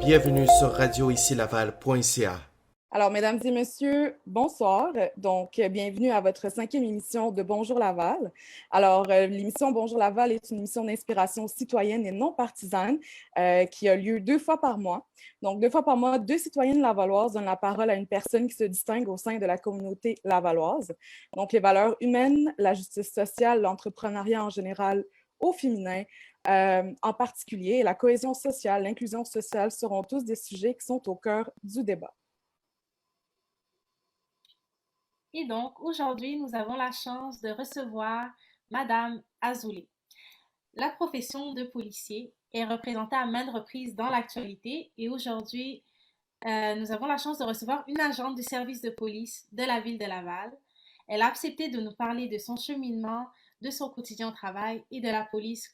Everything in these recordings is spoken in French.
Bienvenue sur radioicilaval.ca. Alors, mesdames et messieurs, bonsoir. Donc, bienvenue à votre 5e émission de Bonjour Laval. Alors, l'émission Bonjour Laval est une émission d'inspiration citoyenne et non partisane qui a lieu 2 fois par mois. Donc, 2 fois par mois, 2 citoyennes lavalloises donnent la parole à une personne qui se distingue au sein de la communauté lavalloise. Donc, les valeurs humaines, la justice sociale, l'entrepreneuriat en général au féminin, en particulier, la cohésion sociale, l'inclusion sociale seront tous des sujets qui sont au cœur du débat. Et donc, aujourd'hui, nous avons la chance de recevoir Madame Azoulay. La profession de policier est représentée à maintes reprises dans l'actualité et aujourd'hui, nous avons la chance de recevoir une agente du service de police de la ville de Laval. Elle a accepté de nous parler de son cheminement, de son quotidien au travail et de la police,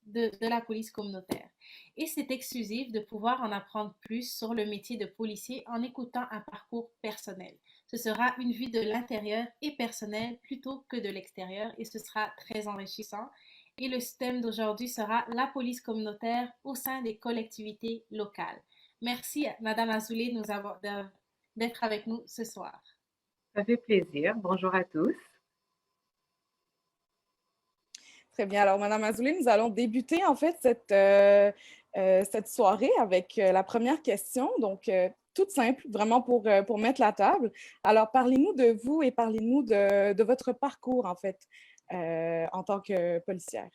de la police communautaire. Et c'est exclusif de pouvoir en apprendre plus sur le métier de policier en écoutant un parcours personnel. Ce sera une vue de l'intérieur et personnelle plutôt que de l'extérieur et ce sera très enrichissant. Et le thème d'aujourd'hui sera la police communautaire au sein des collectivités locales. Merci, Madame Azoulay, d'être avec nous ce soir. Ça fait plaisir. Bonjour à tous. Très bien. Alors, Madame Azoulay, nous allons débuter en fait cette soirée avec la première question. Donc, toute simple, vraiment pour mettre la table. Alors, parlez-nous de vous et parlez-nous de votre parcours en fait en tant que policière.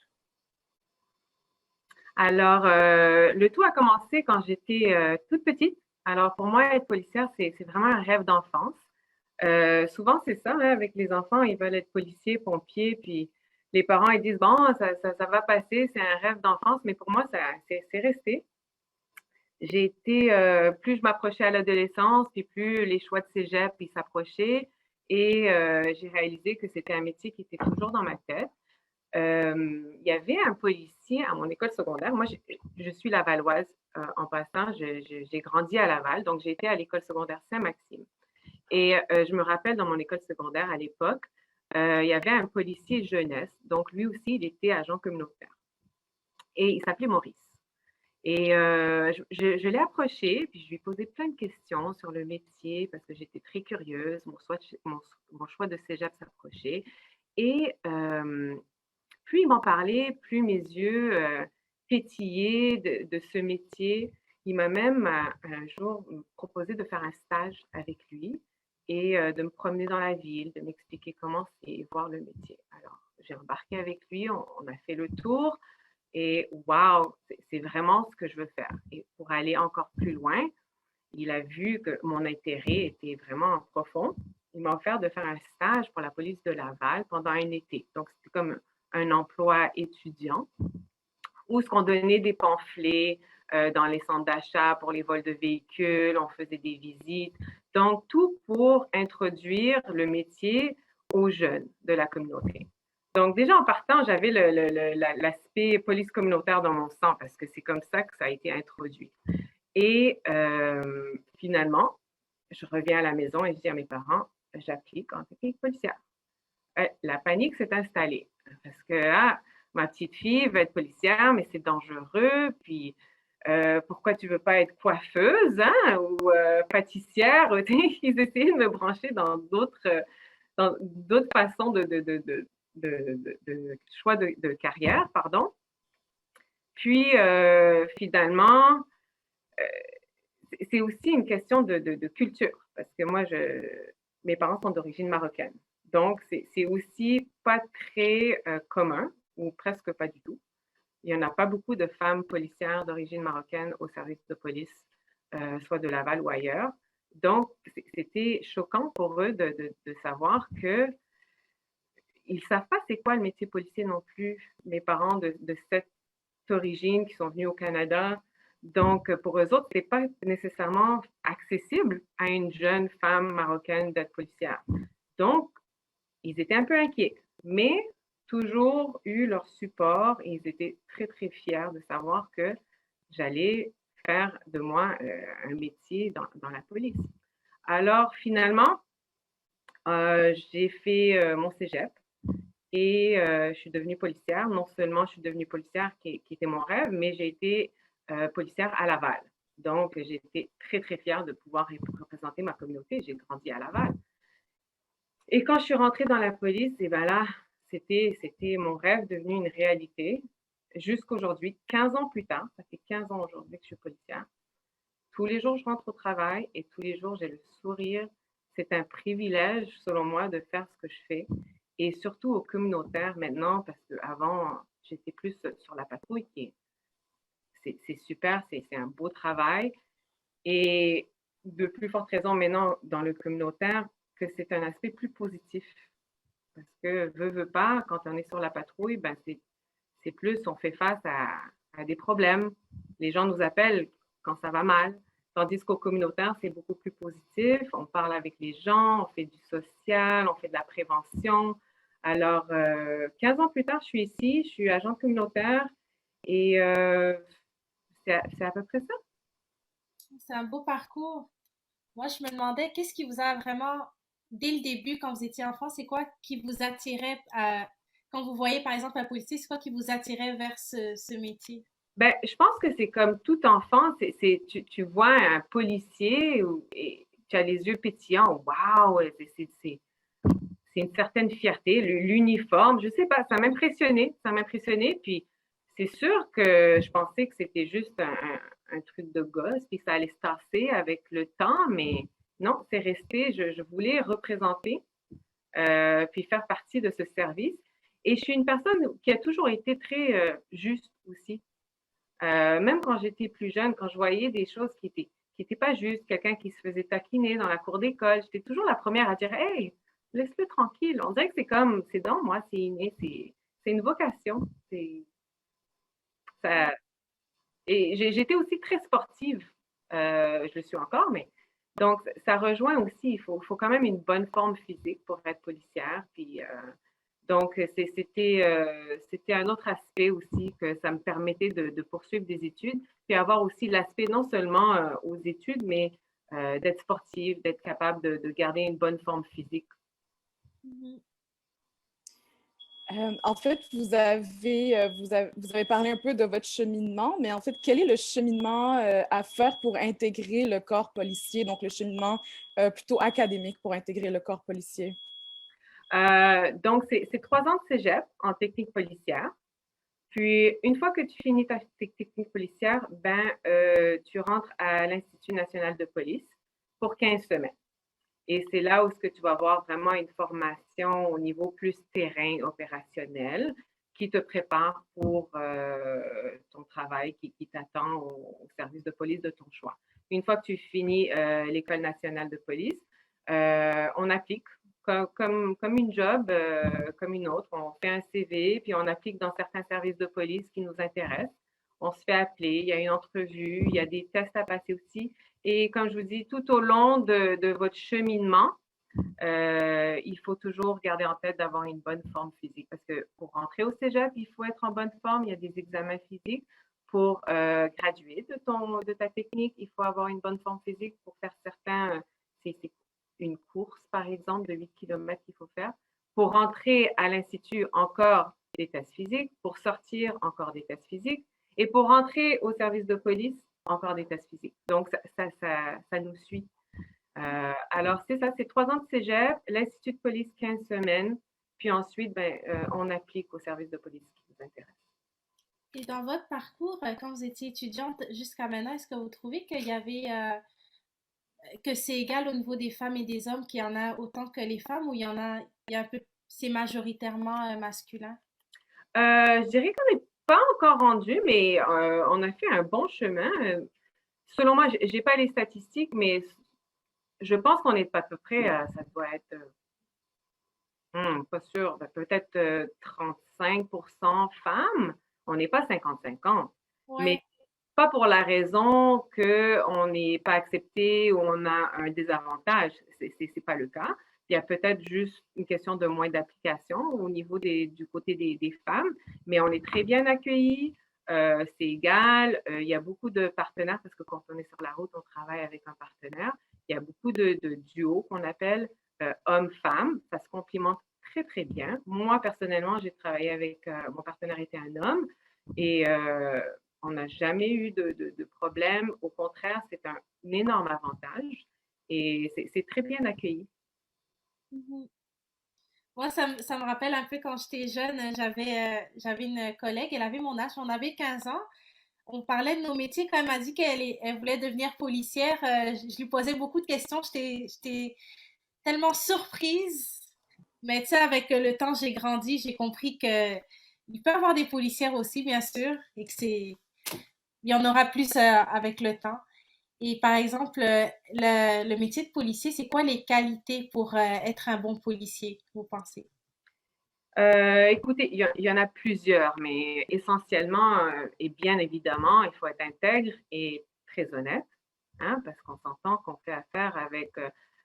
Alors, le tout a commencé quand j'étais toute petite. Alors, pour moi, être policière, c'est vraiment un rêve d'enfance. Souvent, c'est ça, hein, avec les enfants, ils veulent être policiers, pompiers, puis les parents, ils disent, bon, ça va passer, c'est un rêve d'enfance, mais pour moi, c'est resté. Plus je m'approchais à l'adolescence, puis plus les choix de cégep, ils s'approchaient, et j'ai réalisé que c'était un métier qui était toujours dans ma tête. Il y avait un policier à mon école secondaire. Moi, je suis lavalloise en passant. J'ai grandi à Laval, donc j'ai été à l'école secondaire Saint-Maxime. Et je me rappelle dans mon école secondaire à l'époque, il y avait un policier jeunesse. Donc lui aussi, il était agent communautaire. Et il s'appelait Maurice. Et je l'ai approché, puis je lui ai posé plein de questions sur le métier parce que j'étais très curieuse. Mon choix de cégep s'approchait. Et plus il m'en parlait, plus mes yeux pétillaient de ce métier. Il m'a même un jour proposé de faire un stage avec lui et de me promener dans la ville, de m'expliquer comment c'est et voir le métier. Alors, j'ai embarqué avec lui, on a fait le tour et waouh, c'est vraiment ce que je veux faire. Et pour aller encore plus loin, il a vu que mon intérêt était vraiment profond. Il m'a offert de faire un stage pour la police de Laval pendant un été. Donc, c'était comme un emploi étudiant où on donnait des pamphlets dans les centres d'achat pour les vols de véhicules, on faisait des visites. Donc, tout pour introduire le métier aux jeunes de la communauté. Donc, déjà en partant, j'avais l'aspect police communautaire dans mon sang parce que c'est comme ça que ça a été introduit. Et finalement, je reviens à la maison et je dis à mes parents, j'applique en tant que policière. La panique s'est installée parce que ma petite fille veut être policière, mais c'est dangereux. Puis pourquoi tu veux pas être coiffeuse ou pâtissière? Ils essayaient de me brancher dans d'autres façons de choix de carrière, pardon. Puis finalement, c'est aussi une question de culture parce que moi, mes parents sont d'origine marocaine. Donc, c'est aussi pas très commun ou presque pas du tout. Il n'y en a pas beaucoup de femmes policières d'origine marocaine au service de police, soit de Laval ou ailleurs. Donc, c'était choquant pour eux de savoir que ils ne savent pas c'est quoi le métier policier non plus. Mes parents de cette origine qui sont venus au Canada. Donc, pour eux autres, ce n'est pas nécessairement accessible à une jeune femme marocaine d'être policière. Donc, ils étaient un peu inquiets, mais toujours eu leur support et ils étaient très, très fiers de savoir que j'allais faire de moi un métier dans la police. Alors, finalement, j'ai fait mon cégep et je suis devenue policière. Non seulement je suis devenue policière, qui était mon rêve, mais j'ai été policière à Laval. Donc, j'étais très, très fière de pouvoir représenter ma communauté. J'ai grandi à Laval. Et quand je suis rentrée dans la police, et ben là, c'était mon rêve devenu une réalité. Jusqu'aujourd'hui, 15 ans plus tard, ça fait 15 ans aujourd'hui que je suis policière. Tous les jours, je rentre au travail et tous les jours, j'ai le sourire. C'est un privilège, selon moi, de faire ce que je fais. Et surtout au communautaire maintenant, parce qu'avant, j'étais plus sur la patrouille, c'est super, c'est un beau travail. Et de plus forte raison maintenant dans le communautaire, que c'est un aspect plus positif. Parce que, veut pas, quand on est sur la patrouille, ben c'est plus, on fait face à des problèmes. Les gens nous appellent quand ça va mal. Tandis qu'au communautaire, c'est beaucoup plus positif. On parle avec les gens, on fait du social, on fait de la prévention. Alors, 15 ans plus tard, je suis ici, je suis agente communautaire et c'est à peu près ça. C'est un beau parcours. Moi, je me demandais, qu'est-ce qui vous a vraiment, dès le début, quand vous étiez enfant, c'est quoi qui vous attirait quand vous voyez, par exemple, un policier, c'est quoi qui vous attirait vers ce métier? Ben, je pense que c'est comme tout enfant, tu vois un policier et tu as les yeux pétillants, waouh, c'est une certaine fierté, l'uniforme, je sais pas, ça m'impressionnait, puis c'est sûr que je pensais que c'était juste un truc de gosse, puis que ça allait se tasser avec le temps, mais non, c'est resté, je voulais représenter, puis faire partie de ce service. Et je suis une personne qui a toujours été très juste aussi. Même quand j'étais plus jeune, quand je voyais des choses qui étaient pas justes, quelqu'un qui se faisait taquiner dans la cour d'école, j'étais toujours la première à dire hey, laisse-le tranquille. On dirait que c'est dans moi, c'est inné, c'est une vocation. Ça, et j'étais aussi très sportive. Je le suis encore, mais donc ça rejoint aussi. Il faut quand même une bonne forme physique pour être policière. Puis donc, c'était un autre aspect aussi que ça me permettait de poursuivre des études, puis avoir aussi l'aspect non seulement aux études, mais d'être sportive, d'être capable de garder une bonne forme physique. Mhm. En fait, vous avez parlé un peu de votre cheminement, mais en fait, quel est le cheminement à faire pour intégrer le corps policier, donc le cheminement plutôt académique pour intégrer le corps policier? Donc, c'est 3 ans de cégep en technique policière. Puis, une fois que tu finis ta technique policière, ben, tu rentres à l'Institut national de police pour 15 semaines. Et c'est là où ce que tu vas avoir vraiment une formation au niveau plus terrain opérationnel qui te prépare pour ton travail qui t'attend au service de police de ton choix. Une fois que tu finis l'École nationale de police, on applique comme une job, comme une autre. On fait un CV, puis on applique dans certains services de police qui nous intéressent. On se fait appeler, il y a une entrevue, il y a des tests à passer aussi. Et comme je vous dis, tout au long de votre cheminement, il faut toujours garder en tête d'avoir une bonne forme physique. Parce que pour rentrer au cégep, il faut être en bonne forme. Il y a des examens physiques. Pour graduer de ta technique, il faut avoir une bonne forme physique pour faire certains. C'est une course, par exemple, de 8 km qu'il faut faire. Pour rentrer à l'Institut, encore des tests physiques. Pour sortir, encore des tests physiques. Et pour rentrer au service de police, encore des tests physiques. Donc, ça nous suit. Alors, c'est ça, c'est 3 ans de cégep, l'Institut de police 15 semaines, puis ensuite, ben, on applique au service de police qui nous intéresse. Et dans votre parcours, quand vous étiez étudiante jusqu'à maintenant, est-ce que vous trouvez qu'il y avait que c'est égal au niveau des femmes et des hommes, qu'il y en a autant que les femmes, ou il y a un peu, c'est majoritairement masculin? Je dirais qu'on n'est pas encore rendu, mais on a fait un bon chemin. Selon moi, j'ai pas les statistiques, mais je pense qu'on est à peu près, ça doit être, pas sûr, ben, peut-être 35% femmes. On n'est pas 50-50, mais Ouais. pas pour la raison qu'on n'est pas accepté ou on a un désavantage. C'est pas le cas. Il y a peut-être juste une question de moins d'application au niveau du côté des femmes, mais on est très bien accueillis. C'est égal. Il y a beaucoup de partenaires parce que quand on est sur la route, on travaille avec un partenaire. Il y a beaucoup de duos qu'on appelle hommes-femmes. Ça se complimente très, très bien. Moi, personnellement, j'ai travaillé avec mon partenaire était un homme et On n'a jamais eu de problème. Au contraire, c'est un énorme avantage et c'est très bien accueilli. Mhm. Moi, ça me rappelle un peu quand j'étais jeune, j'avais une collègue, elle avait mon âge, on avait 15 ans. On parlait de nos métiers quand elle m'a dit elle voulait devenir policière. Je lui posais beaucoup de questions. J'étais tellement surprise. Mais tu sais, avec le temps, j'ai grandi, j'ai compris que il peut y avoir des policières aussi, bien sûr, et que il y en aura plus avec le temps. Et par exemple, le métier de policier, c'est quoi les qualités pour être un bon policier, vous pensez? Écoutez, il y en a plusieurs, mais essentiellement, et bien évidemment, il faut être intègre et très honnête, hein, parce qu'on s'entend qu'on fait affaire avec,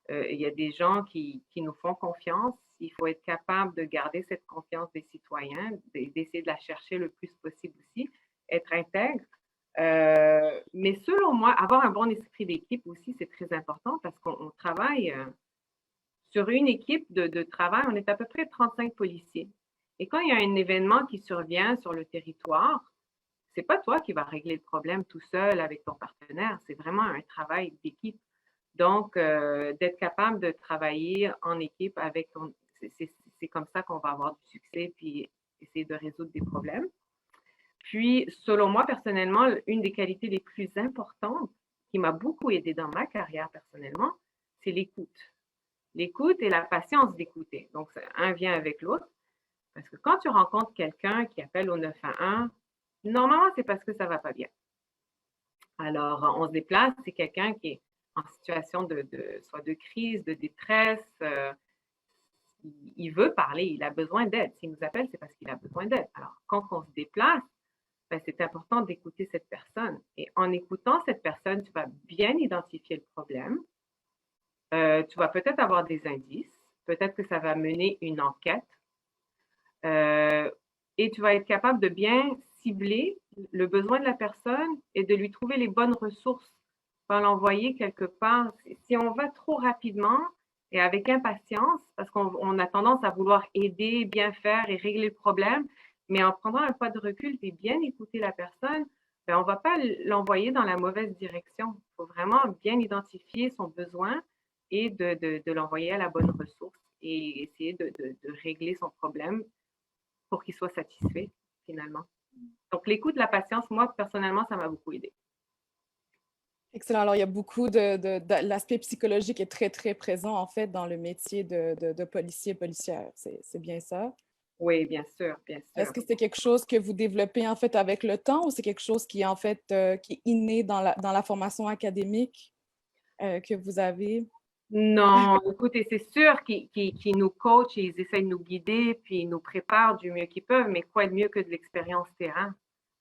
il y a des gens qui nous font confiance. Il faut être capable de garder cette confiance des citoyens, d'essayer de la chercher le plus possible aussi, être intègre. Mais selon moi, avoir un bon esprit d'équipe aussi, c'est très important parce qu'on travaille sur une équipe de travail, on est à peu près 35 policiers. Et quand il y a un événement qui survient sur le territoire, c'est pas toi qui vas régler le problème tout seul avec ton partenaire, c'est vraiment un travail d'équipe. Donc, d'être capable de travailler en équipe avec ton, c'est comme ça qu'on va avoir du succès puis essayer de résoudre des problèmes. Puis, selon moi, personnellement, une des qualités les plus importantes qui m'a beaucoup aidé dans ma carrière personnellement, c'est l'écoute. L'écoute et la patience d'écouter. Donc, un vient avec l'autre. Parce que quand tu rencontres quelqu'un qui appelle au 911, normalement, c'est parce que ça ne va pas bien. Alors, on se déplace, c'est quelqu'un qui est en situation soit de crise, de détresse. Il veut parler, il a besoin d'aide. S'il nous appelle, c'est parce qu'il a besoin d'aide. Alors, quand on se déplace, ben, c'est important d'écouter cette personne. Et en écoutant cette personne, tu vas bien identifier le problème. Tu vas peut-être avoir des indices. Peut-être que ça va mener une enquête. Et tu vas être capable de bien cibler le besoin de la personne et de lui trouver les bonnes ressources pour l'envoyer quelque part. Si on va trop rapidement et avec impatience, parce qu'on a tendance à vouloir aider, bien faire et régler le problème, mais en prenant un pas de recul et bien écouter la personne, ben on ne va pas l'envoyer dans la mauvaise direction. Il faut vraiment bien identifier son besoin et de l'envoyer à la bonne ressource et essayer de régler son problème pour qu'il soit satisfait finalement. Donc, l'écoute, la patience, moi, personnellement, ça m'a beaucoup aidé. Excellent. Alors, il y a beaucoup l'aspect psychologique est très, très présent, en fait, dans le métier de policier et policière. C'est bien ça? Oui, bien sûr, bien Est-ce sûr. que c'est quelque chose que vous développez, en fait, avec le temps ou c'est quelque chose qui est, en fait, qui est inné dans la formation académique que vous avez? Non, écoutez, c'est sûr qu'ils nous coachent et ils essaient de nous guider, puis ils nous préparent du mieux qu'ils peuvent, mais quoi de mieux que de l'expérience terrain?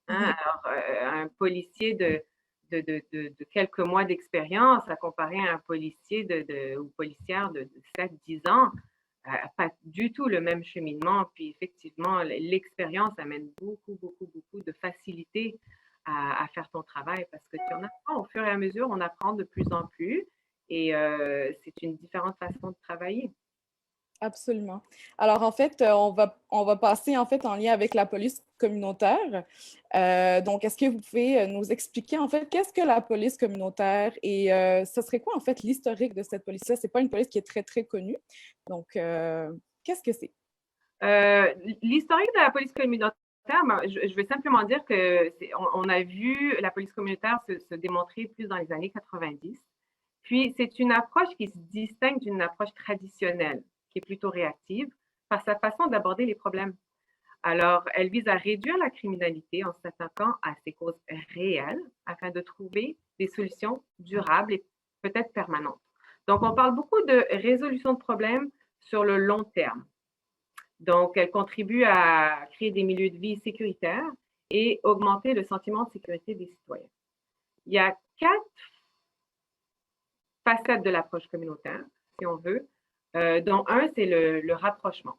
Hein? Alors, un policier de quelques mois d'expérience à comparer à un policier ou policière de 7-10 ans, pas du tout le même cheminement. Puis effectivement, l'expérience amène beaucoup, beaucoup, beaucoup de facilité à faire ton travail parce que tu en apprends au fur et à mesure, on apprend de plus en plus et c'est une différente façon de travailler. Absolument. Alors, en fait, on va passer en fait en lien avec la police communautaire. Donc, est-ce que vous pouvez nous expliquer en fait qu'est-ce que la police communautaire et ce serait quoi en fait l'historique de cette police-là? C'est pas une police qui est très, très connue. Donc, qu'est-ce que c'est? L'historique de la police communautaire, ben, je vais simplement dire que on a vu la police communautaire se démontrer plus dans les années 90. Puis, c'est une approche qui se distingue d'une approche traditionnelle, qui est plutôt réactive, par sa façon d'aborder les problèmes. Alors, elle vise à réduire la criminalité en s'attaquant à ses causes réelles afin de trouver des solutions durables et peut-être permanentes. Donc, on parle beaucoup de résolution de problèmes sur le long terme. Donc, elle contribue à créer des milieux de vie sécuritaires et augmenter le sentiment de sécurité des citoyens. Il y a 4 facettes de l'approche communautaire, si on veut, dont un, c'est le rapprochement.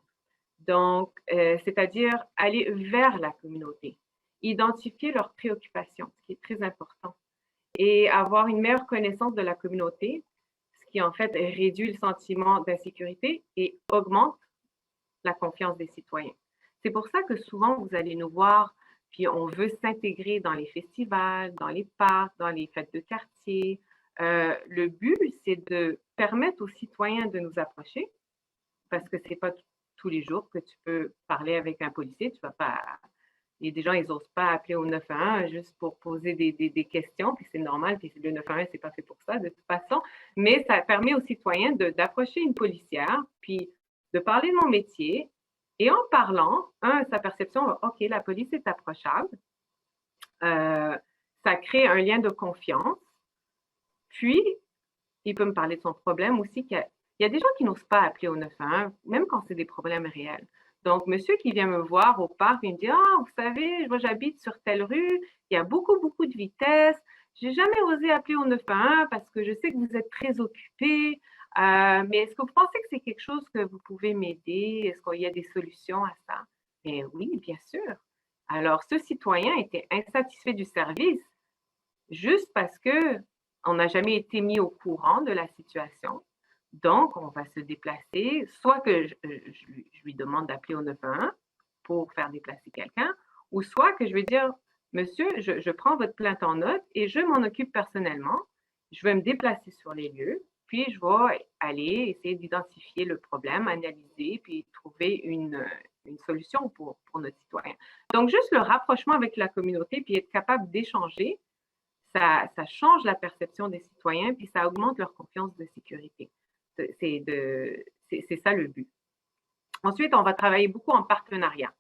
Donc, c'est-à-dire aller vers la communauté, identifier leurs préoccupations, ce qui est très important, et avoir une meilleure connaissance de la communauté, ce qui en fait réduit le sentiment d'insécurité et augmente la confiance des citoyens. C'est pour ça que souvent, vous allez nous voir puis on veut s'intégrer dans les festivals, dans les parcs, dans les fêtes de quartier. Le but, c'est de permettre aux citoyens de nous approcher, parce que c'est pas tous les jours que tu peux parler avec un policier. Tu vas pas. Il y a des gens, ils n'osent pas appeler au 911 juste pour poser des questions, puis c'est normal, puis le 911, c'est pas fait pour ça de toute façon. Mais ça permet aux citoyens d'approcher une policière, puis de parler de mon métier. Et en parlant, sa perception, OK, la police est approchable. Ça crée un lien de confiance. Puis, il peut me parler de son problème aussi. Il y a des gens qui n'osent pas appeler au 911, même quand c'est des problèmes réels. Donc, monsieur qui vient me voir au parc, il me dit « Ah, vous savez, moi j'habite sur telle rue, il y a beaucoup de vitesse. J'ai jamais osé appeler au 911 parce que je sais que vous êtes très occupé. Mais est-ce que vous pensez que c'est quelque chose que vous pouvez m'aider? Est-ce qu'il y a des solutions à ça? » Et oui, bien sûr. Alors, ce citoyen était insatisfait du service juste parce que on n'a jamais été mis au courant de la situation. Donc, on va se déplacer, soit que je lui demande d'appeler au 911 pour faire déplacer quelqu'un, ou soit que je vais dire, monsieur, je prends votre plainte en note et je m'en occupe personnellement. Je vais me déplacer sur les lieux, puis je vais aller essayer d'identifier le problème, analyser, puis trouver une solution pour notre citoyen. Donc, juste le rapprochement avec la communauté, puis être capable d'échanger, ça change la perception des citoyens, puis ça augmente leur confiance de sécurité. C'est ça le but. Ensuite, on va travailler beaucoup en partenariat.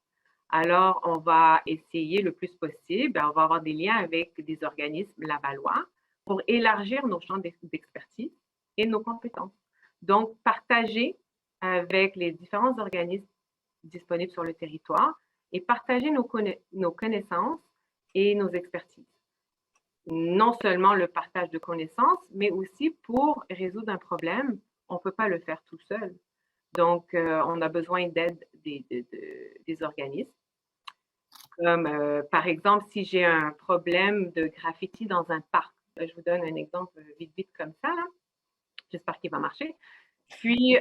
Alors, on va essayer le plus possible, on va avoir des liens avec des organismes lavallois pour élargir nos champs d'expertise et nos compétences. Donc, partager avec les différents organismes disponibles sur le territoire et partager nos connaissances et nos expertises. Non seulement le partage de connaissances, mais aussi pour résoudre un problème, on ne peut pas le faire tout seul. Donc, on a besoin d'aide des organismes. Comme, par exemple, si j'ai un problème de graffiti dans un parc, je vous donne un exemple vite comme ça, là. J'espère qu'il va marcher. Puis,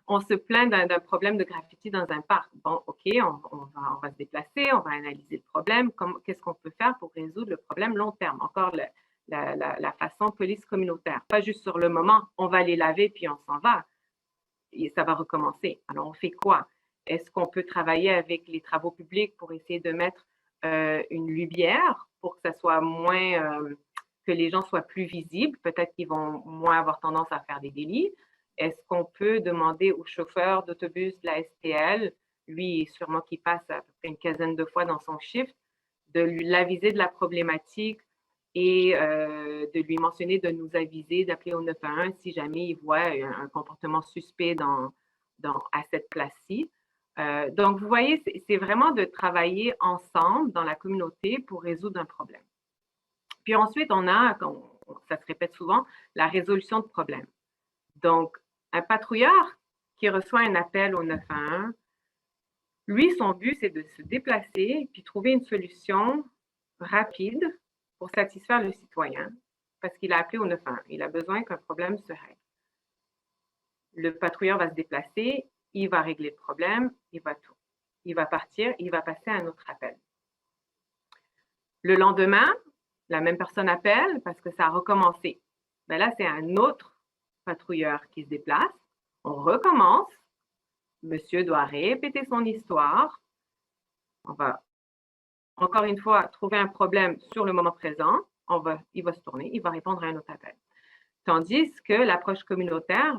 on se plaint d'un problème de graffiti dans un parc. Bon, OK, on va se déplacer, on va analyser le problème. Qu'est-ce qu'on peut faire pour résoudre le problème long terme? Encore la façon police communautaire. Pas juste sur le moment, on va les laver puis on s'en va. Et ça va recommencer. Alors, on fait quoi? Est-ce qu'on peut travailler avec les travaux publics pour essayer de mettre une lumière pour que ça soit moins, que les gens soient plus visibles? Peut-être qu'ils vont moins avoir tendance à faire des délits. Est-ce qu'on peut demander au chauffeur d'autobus de la STL, lui, sûrement qui passe à peu près une quinzaine de fois dans son shift, de l'aviser de la problématique et de lui mentionner de nous aviser, d'appeler au 911 si jamais il voit un comportement suspect à cette place-ci. Donc, vous voyez, c'est vraiment de travailler ensemble dans la communauté pour résoudre un problème. Puis ensuite, ça se répète souvent, la résolution de problèmes. Donc, un patrouilleur qui reçoit un appel au 911, lui, son but, c'est de se déplacer puis trouver une solution rapide pour satisfaire le citoyen parce qu'il a appelé au 911. Il a besoin qu'un problème se règle. Le patrouilleur va se déplacer, il va régler le problème, il va partir, il va passer à un autre appel. Le lendemain, la même personne appelle parce que ça a recommencé. Ben là, c'est un autre patrouilleur qui se déplace. On recommence. Monsieur doit répéter son histoire. On va, encore une fois, trouver un problème sur le moment présent. Il va se tourner, il va répondre à un autre appel. Tandis que l'approche communautaire,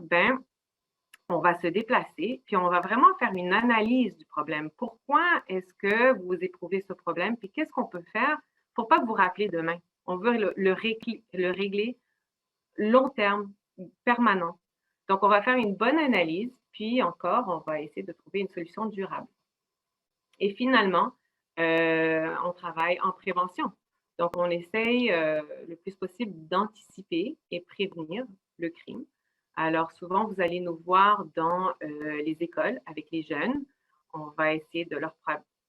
on va se déplacer, puis on va vraiment faire une analyse du problème. Pourquoi est-ce que vous éprouvez ce problème? Puis qu'est-ce qu'on peut faire pour pas que vous rappelez demain? On veut le régler long terme, permanent. Donc, on va faire une bonne analyse, puis encore, on va essayer de trouver une solution durable. Et finalement, on travaille en prévention. Donc, on essaye le plus possible d'anticiper et prévenir le crime. Alors, souvent, vous allez nous voir dans les écoles avec les jeunes. On va essayer de leur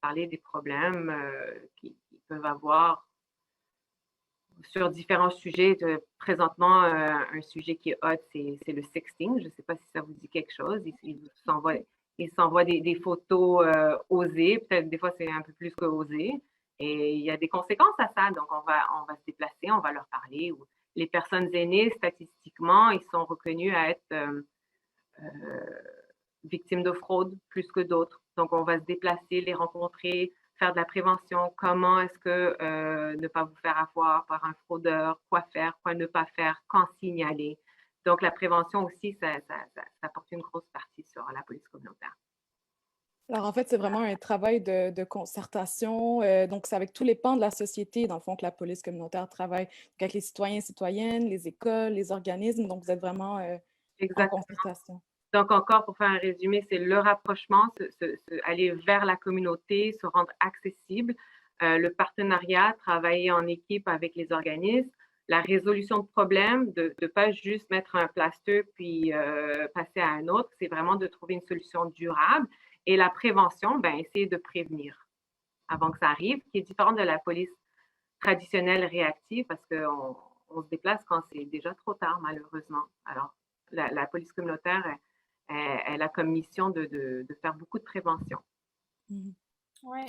parler des problèmes qu'ils peuvent avoir sur différents sujets. Présentement, un sujet qui est hot, c'est le sexting. Je ne sais pas si ça vous dit quelque chose. Ils s'envoient des photos osées. Peut-être des fois, c'est un peu plus qu'osé. Et il y a des conséquences à ça. Donc, on va se déplacer, on va leur parler. Ou les personnes aînées, statistiquement, ils sont reconnus à être victimes de fraude plus que d'autres. Donc, on va se déplacer, les rencontrer, faire de la prévention. Comment est-ce que ne pas vous faire avoir par un fraudeur, quoi faire, quoi ne pas faire, quand signaler. Donc, la prévention aussi, ça porte une grosse partie sur la police communautaire. Alors, en fait, c'est vraiment un travail de concertation. Donc, c'est avec tous les pans de la société, dans le fond, que la police communautaire travaille. Donc, avec les citoyens et citoyennes, les écoles, les organismes. Donc, vous êtes vraiment en Exactement. concertation. Donc, encore pour faire un résumé, c'est le rapprochement, aller vers la communauté, se rendre accessible, le partenariat, travailler en équipe avec les organismes, la résolution de problèmes, de ne pas juste mettre un plaster puis passer à un autre, c'est vraiment de trouver une solution durable. Et la prévention, ben, essayer de prévenir avant que ça arrive, qui est différente de la police traditionnelle réactive parce qu'on se déplace quand c'est déjà trop tard, malheureusement. Alors, la police communautaire, elle a comme mission de faire beaucoup de prévention. Ouais.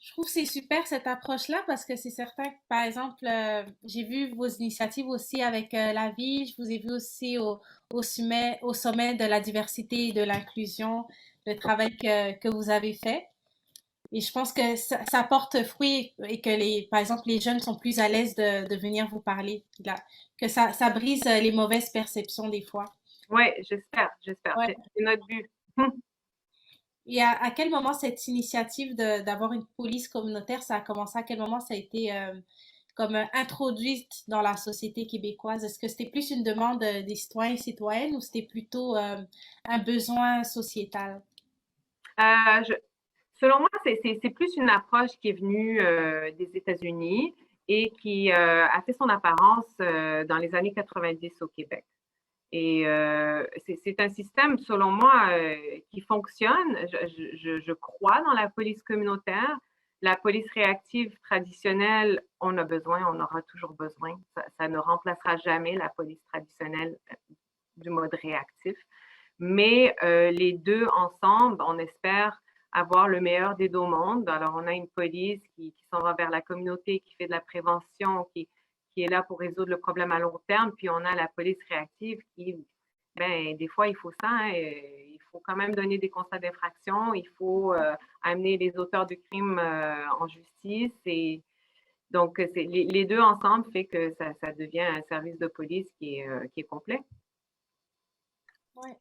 Je trouve que c'est super cette approche-là parce que c'est certain que, par exemple, j'ai vu vos initiatives aussi avec la vie, je vous ai vu aussi au sommet de la diversité et de l'inclusion, le travail que vous avez fait. Et je pense que ça porte fruit et que par exemple, les jeunes sont plus à l'aise de venir vous parler, là, que ça brise les mauvaises perceptions des fois. Oui, j'espère. Ouais. C'est notre but. Et à quel moment cette initiative d'avoir une police communautaire, ça a commencé? À quel moment ça a été comme introduite dans la société québécoise? Est-ce que c'était plus une demande des citoyens et citoyennes ou c'était plutôt un besoin sociétal? Selon moi, c'est plus une approche qui est venue des États-Unis et qui a fait son apparence dans les années 90 au Québec. Et c'est un système, selon moi, qui fonctionne. Je crois dans la police communautaire. La police réactive traditionnelle, on a besoin, on aura toujours besoin. Ça ne remplacera jamais la police traditionnelle du mode réactif. Mais les deux ensemble, on espère avoir le meilleur des deux mondes. Alors, on a une police qui s'en va vers la communauté, qui fait de la prévention, qui est là pour résoudre le problème à long terme. Puis, on a la police réactive qui, ben, des fois, il faut ça. Hein, il faut quand même donner des constats d'infraction. Il faut amener les auteurs de crimes en justice. Et donc, les deux ensemble fait que ça devient un service de police qui est complet. Ouais.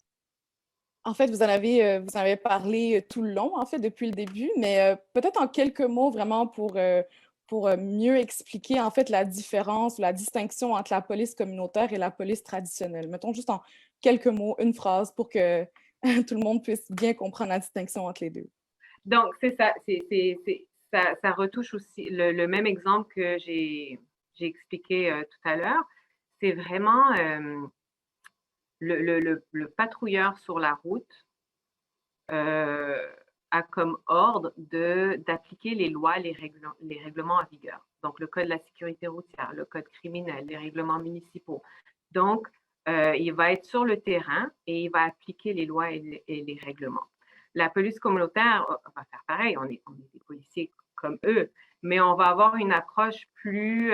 En fait, vous en avez parlé tout le long, en fait, depuis le début, mais peut-être en quelques mots, vraiment, pour mieux expliquer, en fait, la différence, la distinction entre la police communautaire et la police traditionnelle. Mettons juste en quelques mots, une phrase, pour que tout le monde puisse bien comprendre la distinction entre les deux. Donc, c'est ça. Ça retouche aussi le même exemple que j'ai expliqué tout à l'heure. C'est vraiment le patrouilleur sur la route a comme ordre d'appliquer les lois, les règlements en vigueur. Donc, le code de la sécurité routière, le code criminel, les règlements municipaux. Donc, il va être sur le terrain et il va appliquer les lois et les règlements. La police communautaire va faire pareil, on est des policiers comme eux, mais on va avoir une approche plus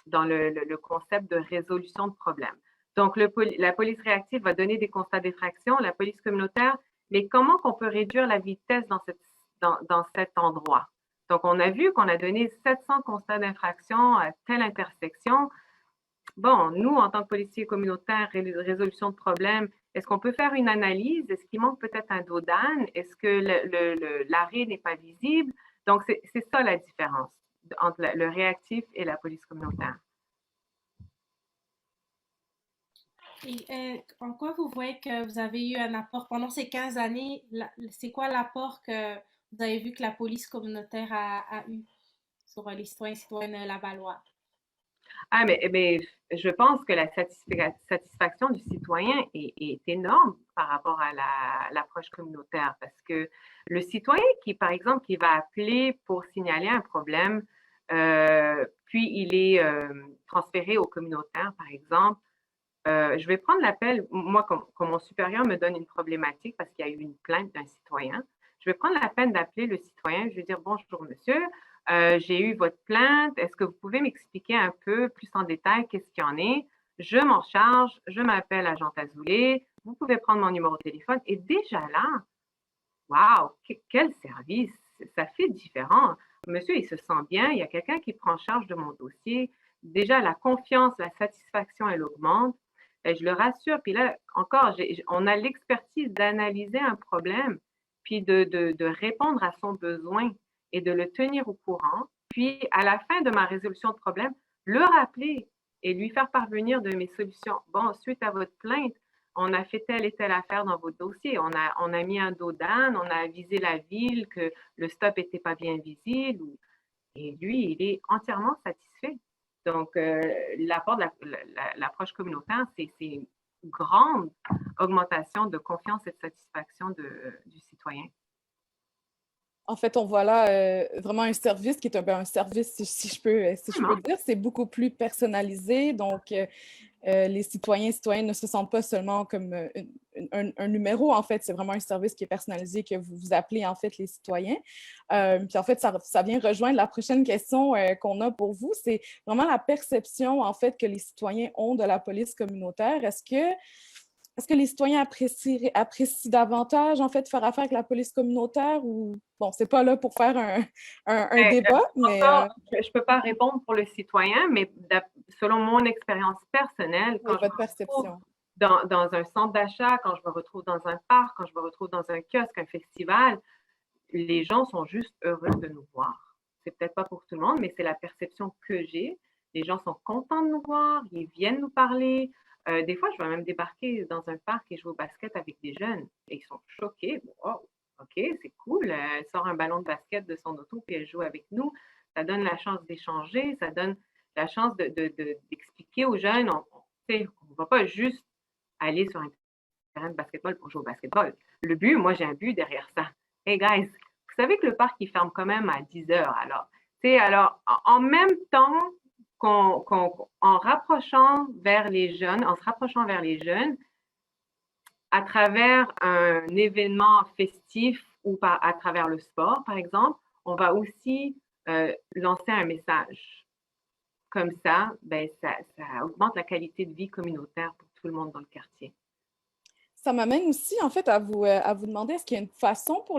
dans le concept de résolution de problèmes. Donc, la police réactive va donner des constats d'infraction, la police communautaire, mais comment qu'on peut réduire la vitesse dans cet endroit? Donc, on a vu qu'on a donné 700 constats d'infraction à telle intersection. Bon, nous, en tant que policiers communautaires, résolution de problèmes, est-ce qu'on peut faire une analyse? Est-ce qu'il manque peut-être un dos d'âne? Est-ce que l'arrêt n'est pas visible? Donc, c'est ça la différence entre le réactif et la police communautaire. Et en quoi vous voyez que vous avez eu un apport pendant ces 15 années? C'est quoi l'apport que vous avez vu que la police communautaire a eu sur les citoyens et citoyennes lavallois? Ah, mais je pense que la satisfaction du citoyen est énorme par rapport à l'approche communautaire parce que le citoyen qui, par exemple, qui va appeler pour signaler un problème, puis il est transféré au communautaire, par exemple, je vais prendre l'appel, moi, quand mon supérieur me donne une problématique parce qu'il y a eu une plainte d'un citoyen, je je vais prendre la peine d'appeler le citoyen. Je vais dire, bonjour monsieur, j'ai eu votre plainte. Est-ce que vous pouvez m'expliquer un peu plus en détail qu'est-ce qu'il y en est? Je m'en charge, je m'appelle Agent Azoulay. Vous pouvez prendre mon numéro de téléphone. Et déjà là, wow, quel service! Ça fait différent. Monsieur, il se sent bien. Il y a quelqu'un qui prend charge de mon dossier. Déjà, la confiance, la satisfaction, elle augmente. Et je le rassure. Puis là, encore, on a l'expertise d'analyser un problème, puis de répondre à son besoin et de le tenir au courant. Puis, à la fin de ma résolution de problème, le rappeler et lui faire parvenir de mes solutions. Bon, suite à votre plainte, on a fait telle et telle affaire dans votre dossier. On a mis un dos d'âne, on a avisé la ville que le stop n'était pas bien visible. Et lui, il est entièrement satisfait. Donc, l'apport de l'approche communautaire, c'est une grande augmentation de confiance et de satisfaction du citoyen. En fait, on voit là vraiment un service qui est un service, si je peux dire, c'est beaucoup plus personnalisé. Donc, les citoyens et citoyennes ne se sentent pas seulement comme un numéro, en fait, c'est vraiment un service qui est personnalisé que vous appelez, en fait, les citoyens. Puis, en fait, ça vient rejoindre la prochaine question qu'on a pour vous. C'est vraiment la perception, en fait, que les citoyens ont de la police communautaire. Est-ce que les citoyens apprécient davantage, en fait, faire affaire avec la police communautaire ou... Bon, c'est pas là pour faire un débat, mais... Je ne peux pas répondre pour le citoyen, mais selon mon expérience personnelle, quand votre perception. Dans un centre d'achat, quand je me retrouve dans un parc, quand je me retrouve dans un kiosque, un festival, les gens sont juste heureux de nous voir. C'est peut-être pas pour tout le monde, mais c'est la perception que j'ai. Les gens sont contents de nous voir, ils viennent nous parler. Des fois, je vais même débarquer dans un parc et jouer au basket avec des jeunes. Et ils sont choqués. Wow, OK, c'est cool. Elle sort un ballon de basket de son auto puis elle joue avec nous. Ça donne la chance d'échanger, ça donne la chance d'expliquer aux jeunes. On ne va pas juste aller sur un terrain de basketball pour jouer au basketball. Le but, moi, j'ai un but derrière ça. Hey guys, vous savez que le parc, il ferme quand même à 10 heures. Alors, en même temps, en se rapprochant vers les jeunes, à travers un événement festif ou à travers le sport, par exemple, on va aussi lancer un message. Comme ça, ça augmente la qualité de vie communautaire pour tout le monde dans le quartier. Ça m'amène aussi, en fait, à vous demander, est-ce qu'il y a une façon pour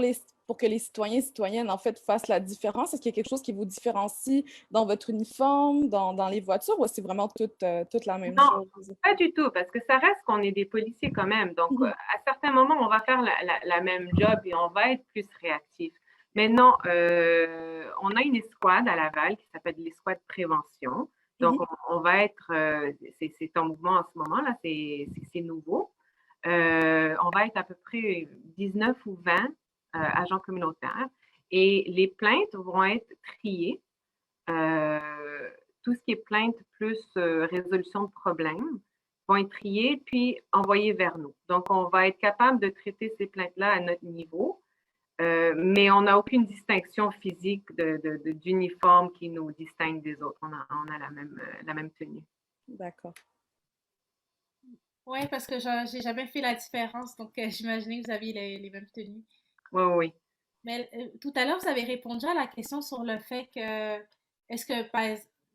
que les citoyens et citoyennes, en fait, fassent la différence? Est-ce qu'il y a quelque chose qui vous différencie dans votre uniforme, dans les voitures, ou c'est vraiment toute la même chose? Non, pas du tout, parce que ça reste qu'on est des policiers quand même. Donc, à certains moments, on va faire la même job et on va être plus réactif. Mais non, on a une escouade à Laval qui s'appelle l'escouade prévention. Donc, on va être, c'est en mouvement en ce moment, là, c'est nouveau. On va être à peu près 19 ou 20 agents communautaires et les plaintes vont être triées. Tout ce qui est plainte plus résolution de problèmes vont être triées puis envoyées vers nous. Donc, on va être capable de traiter ces plaintes-là à notre niveau, mais on n'a aucune distinction physique d'uniforme qui nous distingue des autres. On a la même tenue. D'accord. Oui, parce que j'ai jamais fait la différence, donc j'imaginais que vous aviez les mêmes tenues. Oui. Mais tout à l'heure, vous avez répondu à la question sur le fait que, est-ce que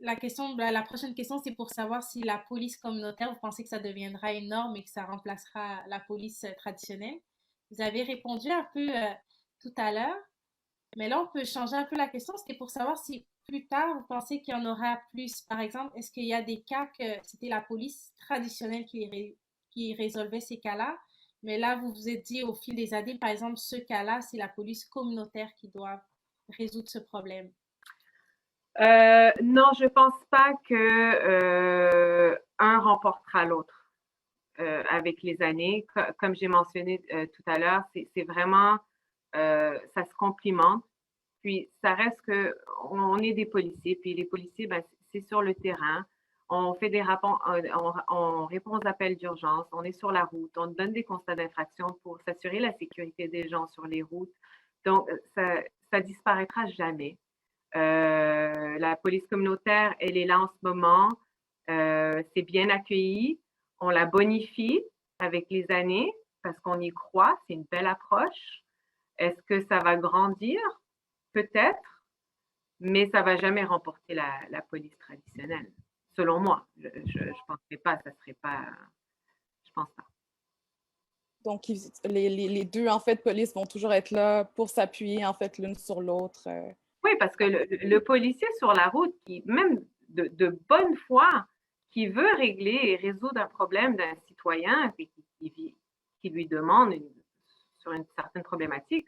la prochaine question, c'est pour savoir si la police communautaire, vous pensez que ça deviendra une norme et que ça remplacera la police traditionnelle. Vous avez répondu un peu tout à l'heure, mais là, on peut changer un peu la question. C'était pour savoir si plus tard, vous pensez qu'il y en aura plus. Par exemple, est-ce qu'il y a des cas que c'était la police traditionnelle qui résolvait ces cas-là, mais là, vous vous êtes dit au fil des années, par exemple, ce cas-là, c'est la police communautaire qui doit résoudre ce problème? Non, je pense pas que un remportera l'autre avec les années. Comme j'ai mentionné tout à l'heure, c'est vraiment, ça se complimente. Puis, ça reste qu'on est des policiers, puis les policiers, c'est sur le terrain. On fait on répond aux appels d'urgence, on est sur la route, on donne des constats d'infraction pour s'assurer la sécurité des gens sur les routes. Donc, ça disparaîtra jamais. La police communautaire, elle est là en ce moment. C'est bien accueilli. On la bonifie avec les années parce qu'on y croit. C'est une belle approche. Est-ce que ça va grandir? Peut-être, mais ça va jamais remporter la police traditionnelle, selon moi. Je penserais pas, ça serait pas, je pense pas. Donc, les deux, en fait, polices vont toujours être là pour s'appuyer, en fait, l'une sur l'autre. Oui, parce que le policier sur la route, qui, même de bonne foi, qui veut régler et résoudre un problème d'un citoyen et qui lui demande sur une certaine problématique,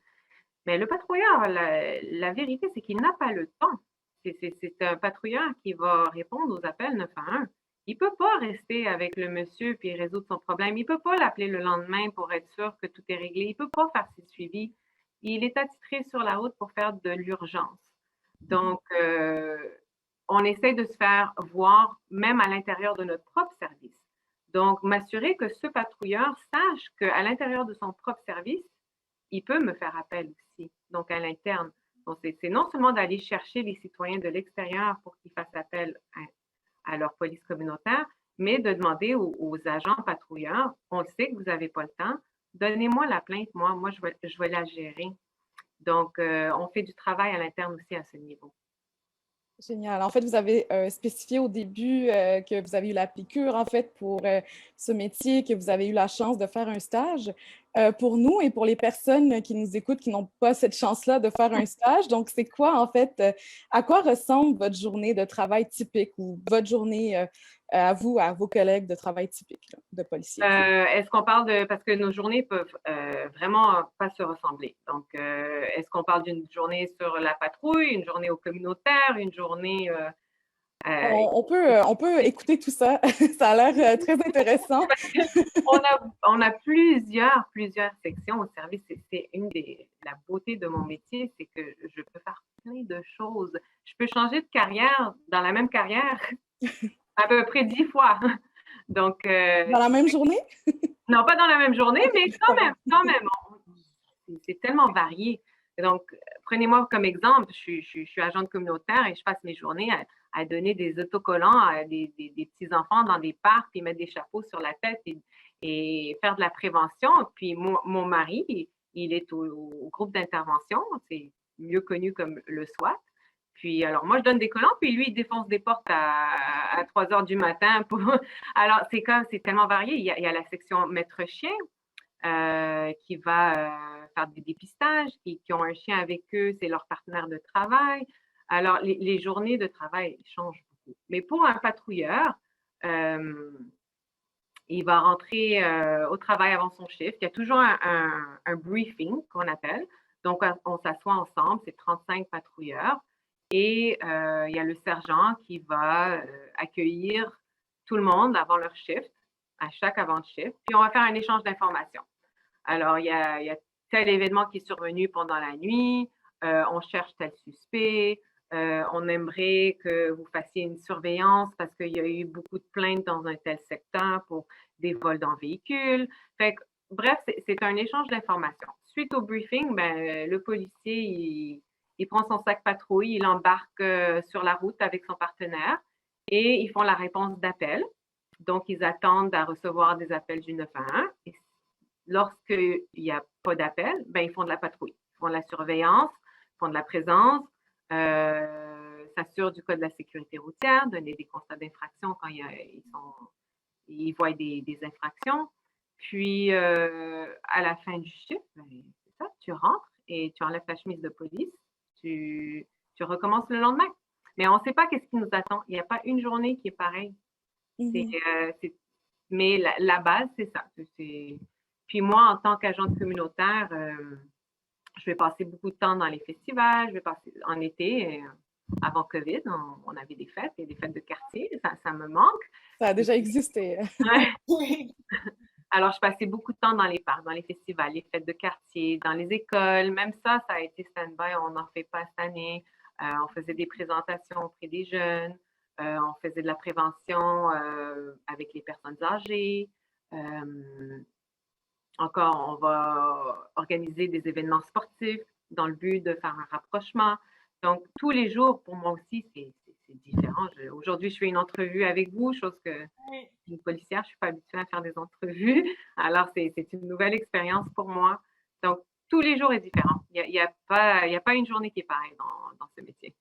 mais le patrouilleur, la vérité, c'est qu'il n'a pas le temps. C'est un patrouilleur qui va répondre aux appels 911. Il ne peut pas rester avec le monsieur puis résoudre son problème. Il ne peut pas l'appeler le lendemain pour être sûr que tout est réglé. Il ne peut pas faire ses suivis. Il est attitré sur la route pour faire de l'urgence. Donc, on essaie de se faire voir même à l'intérieur de notre propre service. Donc, m'assurer que ce patrouilleur sache qu'à l'intérieur de son propre service, il peut me faire appel aussi, donc à l'interne. Donc, c'est non seulement d'aller chercher les citoyens de l'extérieur pour qu'ils fassent appel à leur police communautaire, mais de demander aux agents patrouilleurs, on le sait que vous n'avez pas le temps, donnez-moi la plainte, moi je vais la gérer. Donc, on fait du travail à l'interne aussi à ce niveau. Génial. En fait, vous avez spécifié au début que vous avez eu la piqûre, en fait, pour ce métier, que vous avez eu la chance de faire un stage. Pour nous et pour les personnes qui nous écoutent, qui n'ont pas cette chance-là de faire un stage, donc c'est quoi, en fait, à quoi ressemble votre journée de travail typique ou votre journée à vous, à vos collègues de travail typique là, de policiers? Est-ce qu'on parle de... Parce que nos journées peuvent vraiment pas se ressembler. Donc, est-ce qu'on parle d'une journée sur la patrouille, une journée au communautaire, une journée... On peut écouter tout ça. Ça a l'air très intéressant. on a plusieurs sections au service. C'est la beauté de mon métier, c'est que je peux faire plein de choses. Je peux changer de carrière dans la même carrière à peu près 10 fois. Donc, dans la même journée? Non, pas dans la même journée, mais quand même. C'est tellement varié. Donc, prenez-moi comme exemple, je suis agente communautaire et je passe mes journées à donner des autocollants à des petits-enfants dans des parcs, puis mettre des chapeaux sur la tête et faire de la prévention. Puis mon mari, il est au groupe d'intervention, c'est mieux connu comme le SWAT. Puis, alors, moi, je donne des collants, puis lui, il défonce des portes à 3 heures du matin. Alors, c'est tellement varié. Il y a la section maître-chien qui va faire des dépistages, qui ont un chien avec eux, c'est leur partenaire de travail. Alors, les journées de travail changent beaucoup. Mais pour un patrouilleur, il va rentrer au travail avant son shift. Il y a toujours un briefing qu'on appelle. Donc, on s'assoit ensemble, c'est 35 patrouilleurs. Et il y a le sergent qui va accueillir tout le monde avant leur shift, à chaque avant de shift. Puis, on va faire un échange d'informations. Alors, il y a tel événement qui est survenu pendant la nuit, on cherche tel suspect, on aimerait que vous fassiez une surveillance parce qu'il y a eu beaucoup de plaintes dans un tel secteur pour des vols dans véhicules. Fait que, bref, c'est un échange d'informations. Suite au briefing, ben, le policier, il prend son sac patrouille, il embarque sur la route avec son partenaire et ils font la réponse d'appel. Donc, ils attendent à recevoir des appels du 911. Et lorsqu'il n'y a pas d'appel, ben, ils font de la patrouille. Ils font de la surveillance, ils font de la présence, s'assurent du code de la sécurité routière, donner des constats d'infraction quand ils voient des infractions. Puis, à la fin du shift, ben, c'est ça, tu rentres et tu enlèves ta chemise de police, tu recommences le lendemain. Mais on ne sait pas qu'est-ce qui nous attend. Il n'y a pas une journée qui est pareille. Mais la base, c'est ça. Puis moi, en tant qu'agente communautaire, je vais passer beaucoup de temps dans les festivals. Je vais passer en été, avant COVID, on avait des fêtes, et des fêtes de quartier. Ça me manque. Ça a déjà existé. Oui. Alors, je passais beaucoup de temps dans les parcs, dans les festivals, les fêtes de quartier, dans les écoles. Même ça a été stand-by. On n'en fait pas cette année. On faisait des présentations auprès des jeunes. On faisait de la prévention avec les personnes âgées. Encore, on va organiser des événements sportifs dans le but de faire un rapprochement. Donc, tous les jours, pour moi aussi, c'est différent. Aujourd'hui, je fais une entrevue avec vous, chose que une policière, je ne suis pas habituée à faire des entrevues. Alors, c'est une nouvelle expérience pour moi. Donc, tous les jours est différent. Il y a pas une journée qui est pareille dans ce métier.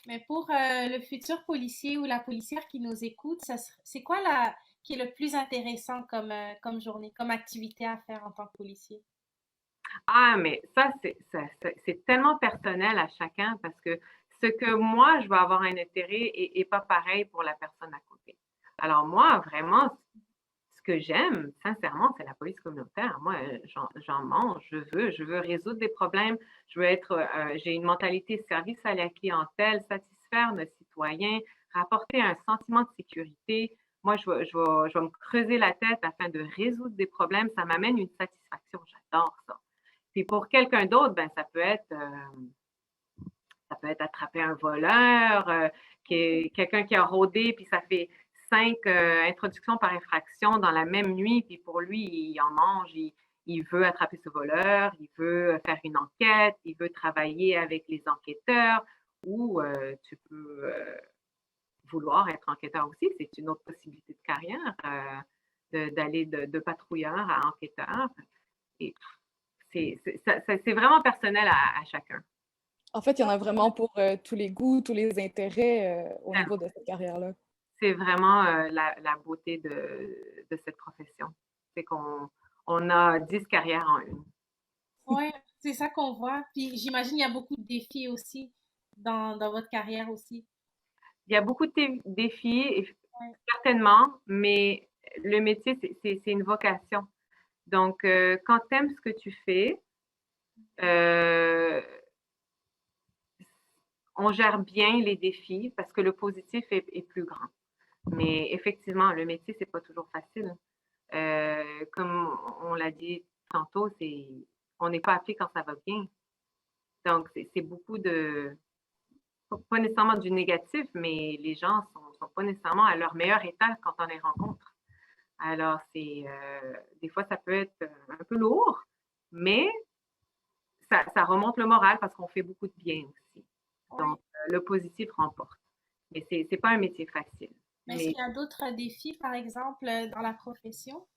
Mais pour le futur policier ou la policière qui nous écoute, c'est quoi qui est le plus intéressant comme journée, comme activité à faire en tant que policier? Ah, mais c'est tellement personnel à chacun parce que ce que moi, je vais avoir un intérêt est pas pareil pour la personne à côté. Alors moi, vraiment, ce que j'aime, sincèrement, c'est la police communautaire. Moi, j'en mange, je veux résoudre des problèmes, j'ai une mentalité service à la clientèle, satisfaire nos citoyens, rapporter un sentiment de sécurité. Moi, je vais me creuser la tête afin de résoudre des problèmes. Ça m'amène une satisfaction. J'adore ça. Puis pour quelqu'un d'autre, ben ça peut être attraper un voleur, quelqu'un qui a rôdé, puis ça fait 5 introductions par infraction dans la même nuit, puis pour lui, il en mange, il veut attraper ce voleur, il veut faire une enquête, il veut travailler avec les enquêteurs, ou tu peux vouloir être enquêteur aussi, c'est une autre possibilité de carrière, d'aller de patrouilleur à enquêteur. Et c'est vraiment personnel à chacun. En fait, il y en a vraiment pour tous les goûts, tous les intérêts au niveau de cette carrière-là. C'est vraiment la beauté de cette profession. C'est qu'on a 10 carrières en une. Oui, c'est ça qu'on voit. Puis j'imagine qu'il y a beaucoup de défis aussi dans votre carrière aussi. Il y a beaucoup de défis, Ouais. certainement, mais le métier, c'est une vocation. Donc, quand tu aimes ce que tu fais, on gère bien les défis parce que le positif est plus grand. Mais effectivement, le métier, c'est pas toujours facile. Comme on l'a dit tantôt, on n'est pas appelé quand ça va bien. Donc, c'est beaucoup pas nécessairement du négatif, mais les gens sont pas nécessairement à leur meilleur état quand on les rencontre. Alors, des fois, ça peut être un peu lourd, mais ça remonte le moral parce qu'on fait beaucoup de bien aussi. Donc, le positif remporte. Mais c'est pas un métier facile. Mais est-ce qu'il y a d'autres défis, par exemple, dans la profession?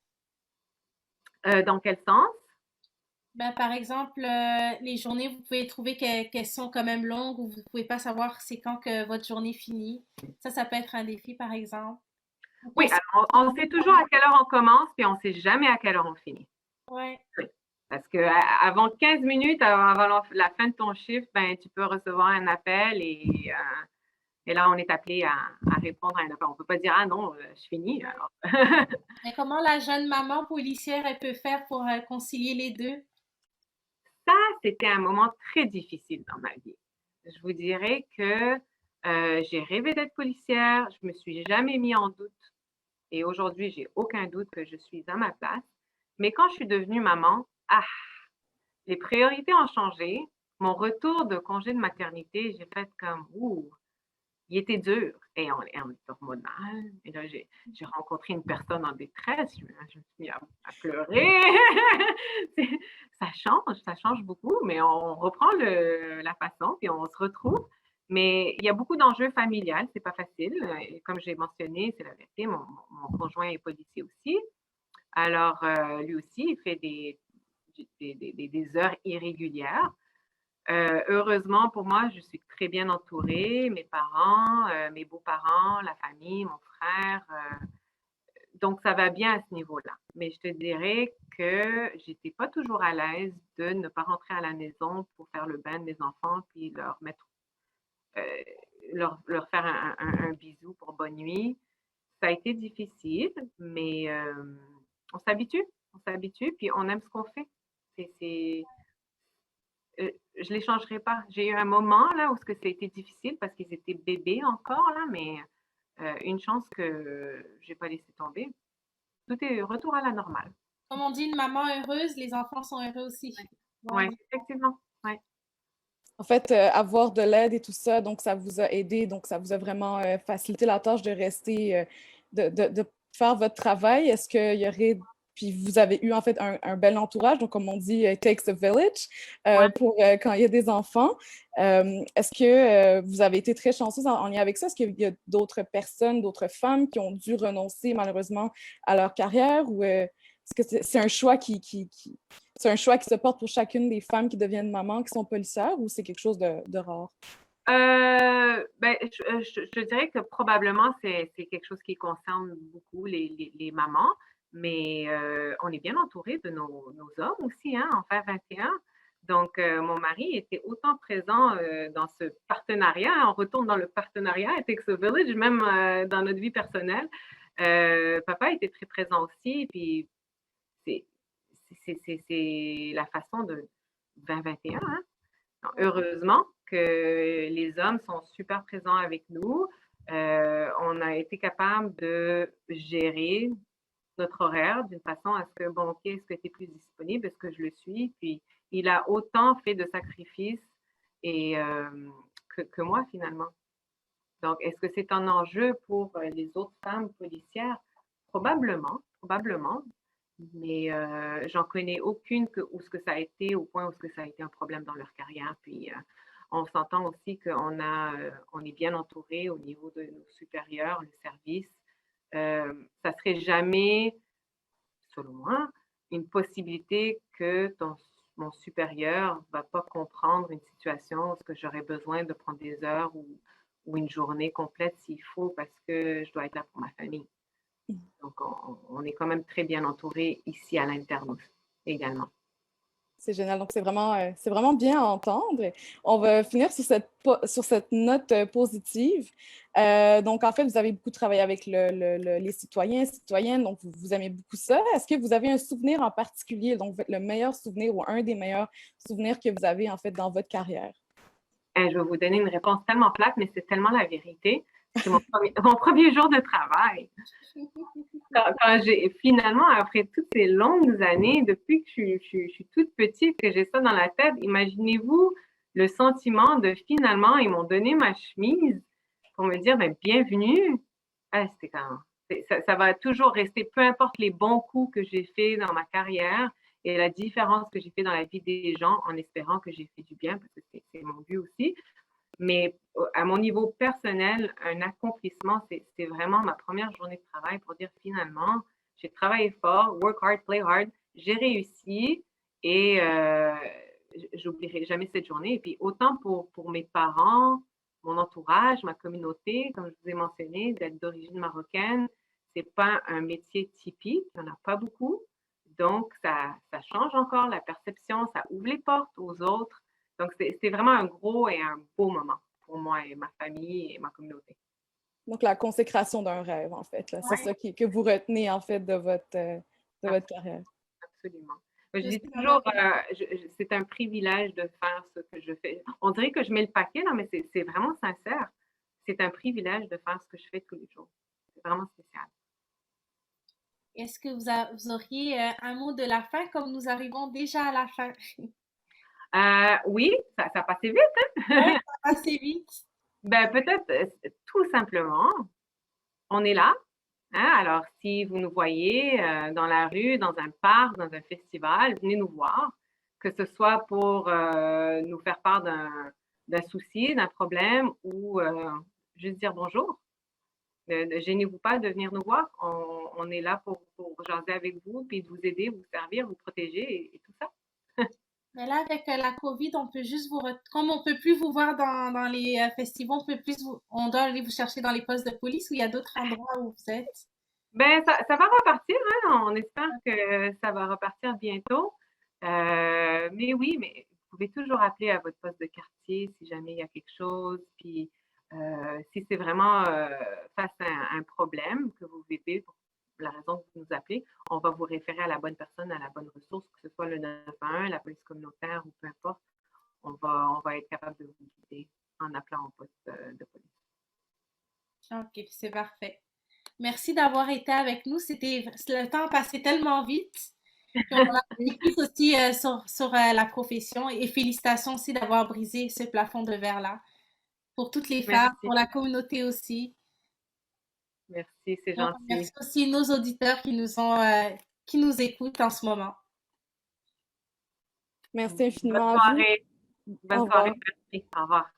Dans quel sens? Ben, par exemple, les journées, vous pouvez trouver qu'elles sont quand même longues ou vous ne pouvez pas savoir c'est quand que votre journée finit. Ça peut être un défi, par exemple. Oui, alors on sait toujours à quelle heure on commence, puis on ne sait jamais à quelle heure on finit. Ouais. Oui. Parce que avant 15 minutes, avant la fin de ton chiffre, ben, tu peux recevoir un appel et là, on est appelé à répondre à un appel. On ne peut pas dire, ah non, je finis. Alors. Mais comment la jeune maman policière, elle peut faire pour concilier les deux? Ça, c'était un moment très difficile dans ma vie. Je vous dirais que j'ai rêvé d'être policière, je me suis jamais mis en doute et aujourd'hui, j'ai aucun doute que je suis à ma place. Mais quand je suis devenue maman, les priorités ont changé. Mon retour de congé de maternité, j'ai fait comme, ouh, il était dur. Et on est hormonal. Et là, j'ai rencontré une personne en détresse. Je me suis mis à pleurer. Ça change beaucoup, mais on reprend la façon, puis on se retrouve. Mais il y a beaucoup d'enjeux familiales, c'est pas facile. Et comme j'ai mentionné, c'est la vérité, mon conjoint est policier aussi. Alors, lui aussi, il fait des heures irrégulières. Heureusement pour moi, je suis très bien entourée, mes parents, mes beaux-parents, la famille, mon frère. Donc, ça va bien à ce niveau-là. Mais je te dirais que j'étais pas toujours à l'aise de ne pas rentrer à la maison pour faire le bain de mes enfants, puis leur faire un bisou pour bonne nuit. Ça a été difficile, mais on s'habitue, puis on aime ce qu'on fait. Je les changerai pas. J'ai eu un moment là où ça a été difficile parce qu'ils étaient bébés encore là, mais une chance que j'ai pas laissé tomber. Tout est retour à la normale. Comme on dit, une maman heureuse, les enfants sont heureux aussi. Oui, effectivement. Ouais. En fait, avoir de l'aide et tout ça, donc ça vous a aidé, donc ça vous a vraiment facilité la tâche de rester, de faire votre travail. Est-ce qu'il y aurait, puis vous avez eu en fait un bel entourage, donc comme on dit, it takes a village pour quand il y a des enfants. Est-ce que vous avez été très chanceuse en lien avec ça? Est-ce qu'il y a d'autres personnes, d'autres femmes qui ont dû renoncer malheureusement à leur carrière ou Est-ce que c'est un choix c'est un choix qui se porte pour chacune des femmes qui deviennent mamans, qui sont policières, ou c'est quelque chose de rare? Je dirais que probablement c'est quelque chose qui concerne beaucoup les mamans, mais on est bien entouré de nos hommes aussi, hein, Envers 21. Donc, mon mari était autant présent dans ce partenariat. On retourne dans le partenariat, it takes a village, même dans notre vie personnelle. Papa était très présent aussi, puis c'est la façon de 2021, hein? Donc, heureusement que les hommes sont super présents avec nous. On a été capable de gérer notre horaire d'une façon à ce que, bon, OK, est-ce que tu es plus disponible? Est-ce que je le suis? Puis, il a autant fait de sacrifices et, que moi, finalement. Donc, est-ce que c'est un enjeu pour les autres femmes policières? Probablement, probablement. Mais j'en connais aucune où ce que ça a été, au point où ce que ça a été un problème dans leur carrière. Puis, on s'entend aussi on est bien entouré au niveau de nos supérieurs, le service. Ça serait jamais, selon moi, une possibilité que mon supérieur va pas comprendre une situation où j'aurais besoin de prendre des heures ou une journée complète s'il faut parce que je dois être là pour ma famille. Donc, on est quand même très bien entouré ici à l'interne également. C'est génial. Donc, c'est vraiment bien à entendre. On va finir sur cette note positive. Donc, en fait, vous avez beaucoup travaillé avec les citoyens, citoyennes, donc vous aimez beaucoup ça. Est-ce que vous avez un souvenir en particulier, donc le meilleur souvenir ou un des meilleurs souvenirs que vous avez, en fait, dans votre carrière? Je vais vous donner une réponse tellement plate, mais c'est tellement la vérité. C'est mon premier jour de travail. Quand j'ai finalement, après toutes ces longues années, depuis que je suis toute petite, que j'ai ça dans la tête, imaginez-vous le sentiment de finalement, ils m'ont donné ma chemise pour me dire, ben, bienvenue. C'était ça va toujours rester, peu importe les bons coups que j'ai faits dans ma carrière et la différence que j'ai fait dans la vie des gens, en espérant que j'ai fait du bien, parce que c'est mon but aussi. Mais à mon niveau personnel, un accomplissement, c'est vraiment ma première journée de travail pour dire finalement, j'ai travaillé fort, work hard, play hard, j'ai réussi et j'oublierai jamais cette journée. Et puis autant pour mes parents, mon entourage, ma communauté, comme je vous ai mentionné, d'être d'origine marocaine, c'est pas un métier typique, il n'y en a pas beaucoup. Donc, ça change encore la perception, ça ouvre les portes aux autres. Donc, c'est vraiment un gros et un beau moment pour moi et ma famille et ma communauté. Donc, la consécration d'un rêve, en fait. C'est ça que vous retenez, en fait, de votre carrière. Absolument. Je dis toujours, c'est un privilège de faire ce que je fais. On dirait que je mets le paquet, là, mais c'est vraiment sincère. C'est un privilège de faire ce que je fais tous les jours. C'est vraiment spécial. Est-ce que vous auriez un mot de la fin, comme nous arrivons déjà à la fin? Oui, ça passait vite, hein? Oui, ça passait vite. Ben, peut-être tout simplement, on est là. Hein? Alors, si vous nous voyez dans la rue, dans un parc, dans un festival, venez nous voir, que ce soit pour nous faire part d'un souci, d'un problème ou juste dire bonjour. Ne gênez-vous pas de venir nous voir. On est là pour jaser avec vous, puis de vous aider, vous servir, vous protéger et tout ça. Mais là, avec la COVID, on peut juste comme on peut plus vous voir dans les festivals, on doit aller vous chercher dans les postes de police ou il y a d'autres endroits où vous êtes? Ben, ça va repartir, hein? On espère que ça va repartir bientôt. Mais oui, mais vous pouvez toujours appeler à votre poste de quartier si jamais il y a quelque chose. Puis, si c'est vraiment face à un problème que vous vivez pour la raison que vous nous appelez, on va vous référer à la bonne personne, à la bonne ressource, que ce soit le 911, la police communautaire ou peu importe. On va être capable de vous guider en appelant au poste de police. Ok, c'est parfait. Merci d'avoir été avec nous. Le temps passait tellement vite. Puis on a appris plus aussi sur la profession et félicitations aussi d'avoir brisé ce plafond de verre-là. Pour toutes les femmes, pour la communauté aussi. Merci, c'est gentil. Merci aussi nos auditeurs qui nous écoutent en ce moment. Merci infiniment. Bonne soirée. Bonne soirée. Merci. Au revoir.